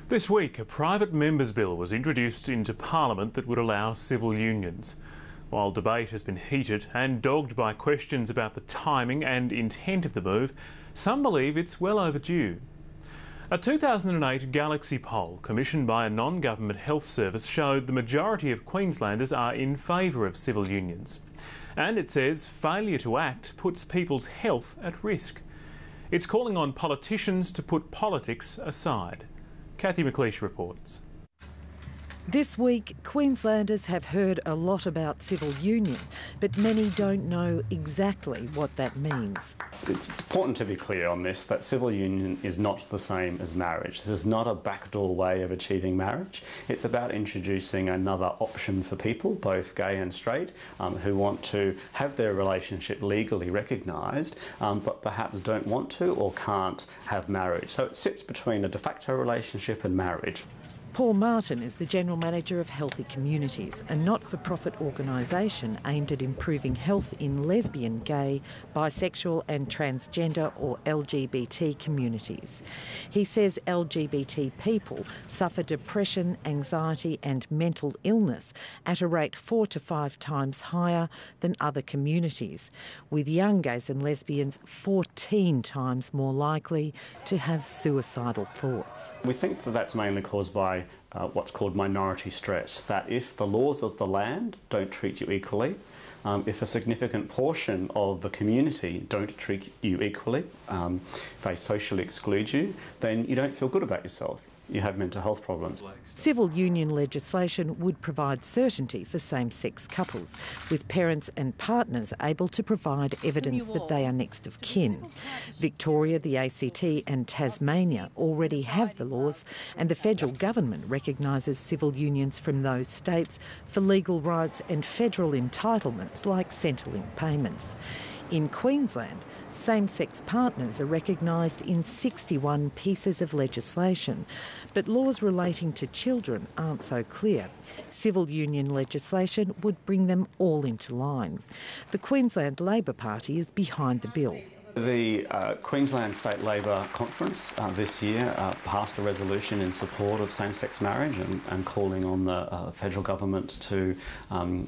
This week, a private members' bill was introduced into Parliament that would allow civil unions. While debate has been heated and dogged by questions about the timing and intent of the move, some believe it's well overdue. A 2008 Galaxy poll commissioned by a non-government health service showed the majority of Queenslanders are in favour of civil unions. And it says failure to act puts people's health at risk. It's calling on politicians to put politics aside. Kathy McLeish reports. This week, Queenslanders have heard a lot about civil union, but many don't know exactly what that means. It's important to be clear on this, that civil union is not the same as marriage. This is not a backdoor way of achieving marriage. It's about introducing another option for people, both gay and straight, who want to have their relationship legally recognised, but perhaps don't want to or can't have marriage. So it sits between a de facto relationship and marriage. Paul Martin is the General Manager of Healthy Communities, a not-for-profit organisation aimed at improving health in lesbian, gay, bisexual and transgender or LGBT communities. He says LGBT people suffer depression, anxiety and mental illness at a rate 4 to 5 times higher than other communities, with young gays and lesbians 14 times more likely to have suicidal thoughts. We think that that's mainly caused by what's called minority stress, that if the laws of the land don't treat you equally, if a significant portion of the community don't treat you equally, they socially exclude you, then you don't feel good about yourself. You have mental health problems. Civil union legislation would provide certainty for same-sex couples, with parents and partners able to provide evidence that they are next of kin. Victoria, the ACT and Tasmania already have the laws, and the federal government recognises civil unions from those states for legal rights and federal entitlements like Centrelink payments. In Queensland, same-sex partners are recognised in 61 pieces of legislation, but laws relating to children aren't so clear. Civil union legislation would bring them all into line. The Queensland Labor Party is behind the bill. The Queensland State Labor Conference this year passed a resolution in support of same-sex marriage and calling on the federal government to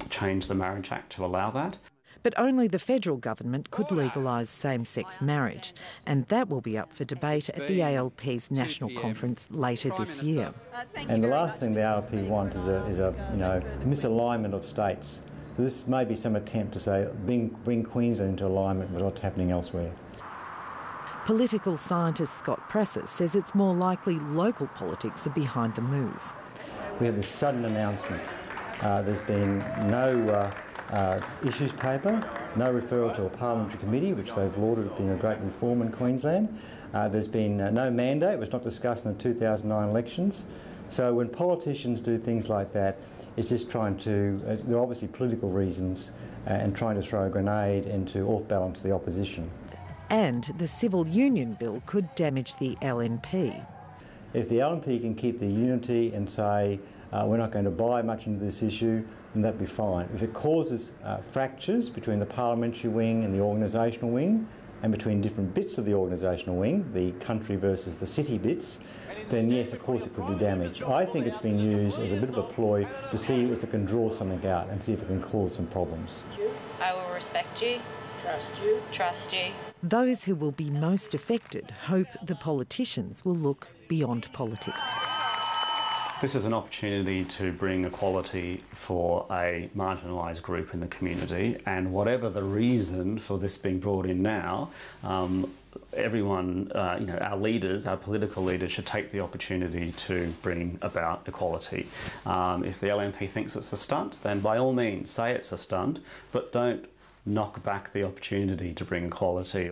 change the Marriage Act to allow that. But only the federal government could legalise same-sex marriage, and that will be up for debate at the ALP's national conference later this year. And the last thing the ALP want is a misalignment of states. So this may be some attempt to say bring Queensland into alignment with what's happening elsewhere. Political scientist Scott Prassis says it's more likely local politics are behind the move. We have this sudden announcement. There's been no issues paper, no referral to a parliamentary committee, which they've lauded as being a great reform in Queensland. There's been no mandate, it was not discussed in the 2009 elections. So when politicians do things like that, it's just trying to, there are obviously political reasons, and trying to throw a grenade into off-balance the opposition. And the civil union bill could damage the LNP. If the LNP can keep the unity and say, we're not going to buy much into this issue, then that'd be fine. If it causes fractures between the parliamentary wing and the organisational wing, and between different bits of the organisational wing, the country versus the city bits, then yes, of course it could do damage. I think it's been used as a bit of a ploy to see if it can draw something out and see if it can cause some problems. I will respect you. Trust you. Those who will be most affected hope the politicians will look beyond politics. This is an opportunity to bring equality for a marginalised group in the community, and whatever the reason for this being brought in now, everyone, our leaders, our political leaders should take the opportunity to bring about equality. If the LNP thinks it's a stunt, then by all means say it's a stunt, but don't knock back the opportunity to bring equality.